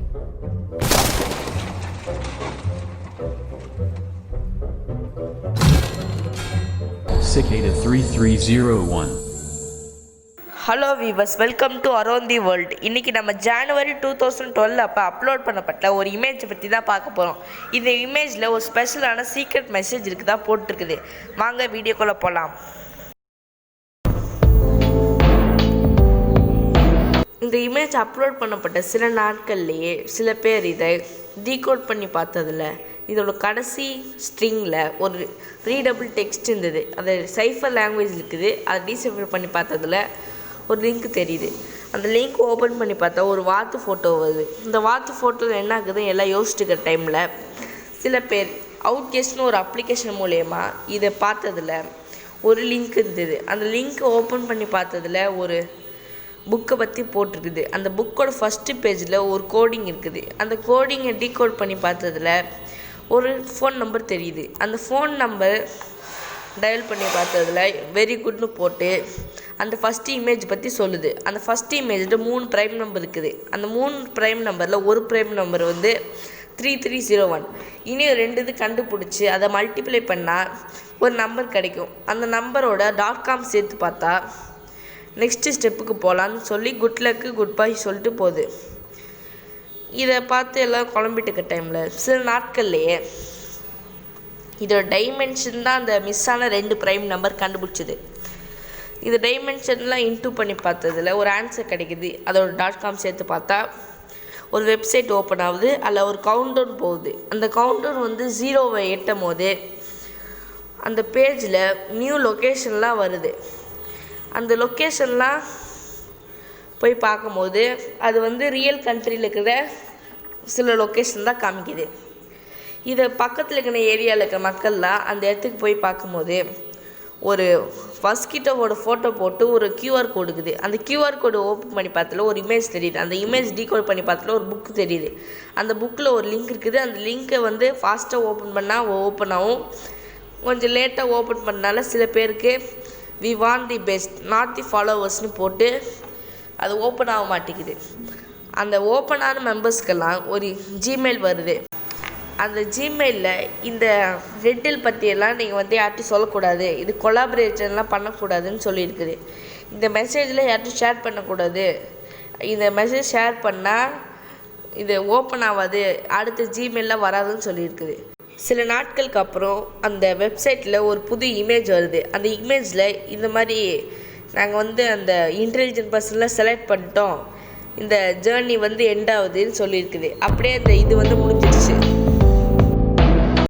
Cicada 3301. Hello viewers, welcome to around the world. இன்றைக்கி நம்ம ஜனவரி 2012 அப்போ அப்லோட் பண்ணப்பட்ட ஒரு இமேஜை பற்றி தான் பார்க்க போகிறோம். இந்த இமேஜில் ஒரு ஸ்பெஷலான சீக்ரெட் மெசேஜ் இருக்குதா போட்டிருக்குது. வாங்க வீடியோக்குள்ளே போகலாம். இந்த இமேஜ் அப்லோட் பண்ணப்பட்ட சில நாட்கள்லேயே சில பேர் இதை டீகோட் பண்ணி பார்த்ததில் இதோட கடைசி ஸ்ட்ரிங்கில் ஒரு ரீடபிள் டெக்ஸ்ட் இருந்தது. அது சைஃபர் லாங்குவேஜ் இருக்குது. அதை டீசைஃபர் பண்ணி பார்த்ததில் ஒரு லிங்க் தெரியுது. அந்த லிங்க் ஓப்பன் பண்ணி பார்த்தா ஒரு வாத்து ஃபோட்டோ வருது. இந்த வாத்து ஃபோட்டோவில் என்ன ஆகுதுன்னு எல்லாம் யோசிச்சுக்கிற டைமில் சில பேர் அவுட்கேஸ்ட்னு ஒரு அப்ளிகேஷன் மூலயமா இதை பார்த்ததில் ஒரு லிங்க் இருந்தது. அந்த லிங்க்கை ஓப்பன் பண்ணி பார்த்ததில் ஒரு புக்கை பற்றி போட்டிருக்குது. அந்த புக்கோட ஃபஸ்ட்டு பேஜில் ஒரு கோடிங் இருக்குது. அந்த கோடிங்கை டீகோட் பண்ணி பார்த்ததில் ஒரு ஃபோன் நம்பர் தெரியுது. அந்த ஃபோன் நம்பர் டயல் பண்ணி பார்த்ததில் வெரி குட்னு போட்டு அந்த ஃபஸ்ட்டு இமேஜ் பற்றி சொல்லுது. அந்த ஃபஸ்ட்டு இமேஜில் 3 ப்ரைம் நம்பர் இருக்குது. அந்த 3 ப்ரைம் நம்பரில் ஒரு ப்ரைம் நம்பர் வந்து 3301. இனி 2 இது கண்டுபிடிச்சி அதை மல்டிப்ளை பண்ணால் ஒரு நம்பர் கிடைக்கும். அந்த நம்பரோட .com சேர்த்து பார்த்தா நெக்ஸ்ட்டு ஸ்டெப்புக்கு போகலான்னு சொல்லி குட் லக்கு குட் பை சொல்லிட்டு போகுது. இதை பார்த்து எல்லாம் குழம்பிட்டுக்க டைமில் சில நாட்கள்லையே இதோட டைமென்ஷன் தான் அந்த மிஸ் ஆன 2 ப்ரைம் நம்பர் கண்டுபிடிச்சிது. இது டைமென்ஷன்லாம் இன்டூ பண்ணி பார்த்ததில் ஒரு ஆன்சர் கிடைக்குது. அதோட .com சேர்த்து பார்த்தா ஒரு வெப்சைட் ஓப்பன் ஆகுது. அதில் ஒரு கவுண்டவுன் போகுது. அந்த கவுண்டவுன் வந்து 0வை எட்டும் போது அந்த பேஜில் நியூ லொக்கேஷன்லாம் வருது. அந்த லொக்கேஷன்லாம் போய் பார்க்கும்போது அது வந்து ரியல் கண்ட்ரியில் இருக்கிற சில லொக்கேஷன் தான் காமிக்குது. இதை பக்கத்தில் இருக்கிற ஏரியாவில் இருக்கிற மக்கள்லாம் அந்த இடத்துக்கு போய் பார்க்கும்போது ஒரு மஸ்கிட்டோவோட ஃபோட்டோ போட்டு ஒரு கியூஆர் கோடு இருக்குது. அந்த கியூஆர் கோடு ஓப்பன் பண்ணி பார்த்தல ஒரு இமேஜ் தெரியுது. அந்த இமேஜ் டீகோட் பண்ணி பார்த்தல ஒரு புக்கு தெரியுது. அந்த புக்கில் ஒரு லிங்க் இருக்குது. அந்த லிங்க்கை வந்து ஃபாஸ்ட்டாக ஓப்பன் பண்ணால் ஓப்பன் ஆகும். கொஞ்சம் லேட்டாக ஓப்பன் பண்ணனால சில பேருக்கு we want the best not the ஃபாலோவர்ஸ்னு போட்டு அது ஓப்பன் ஆக மாட்டேங்குது. அந்த ஓப்பன் ஆன மெம்பர்ஸ்க்கெல்லாம் ஒரு ஜிமெயில் வருது. அந்த ஜிமெயிலில் இந்த ரெட்டில் பற்றியெல்லாம் நீங்கள் வந்து யார்ட்டும் சொல்லக்கூடாது, இது கொலாபரேஷன்லாம் பண்ணக்கூடாதுன்னு சொல்லியிருக்குது. இந்த மெசேஜில் யார்ட்டும் ஷேர் பண்ணக்கூடாது, இந்த மெசேஜ் ஷேர் பண்ணால் இது ஓப்பன் ஆகாது, அடுத்த ஜிமெயிலில் வராதுன்னு சொல்லியிருக்குது. சில நாட்களுக்கு அப்புறம் அந்த வெப்சைட்டில் ஒரு புது இமேஜ் வருது. அந்த இமேஜில் இந்த மாதிரி நாங்கள் வந்து அந்த இன்டெலிஜென்ட் பர்சன்லாம் செலக்ட் பண்ணிட்டோம், இந்த ஜேர்னி வந்து எண்ட் ஆகுதுன்னு சொல்லியிருக்குது. அப்படியே அந்த இது வந்து முடிஞ்சிடுச்சு.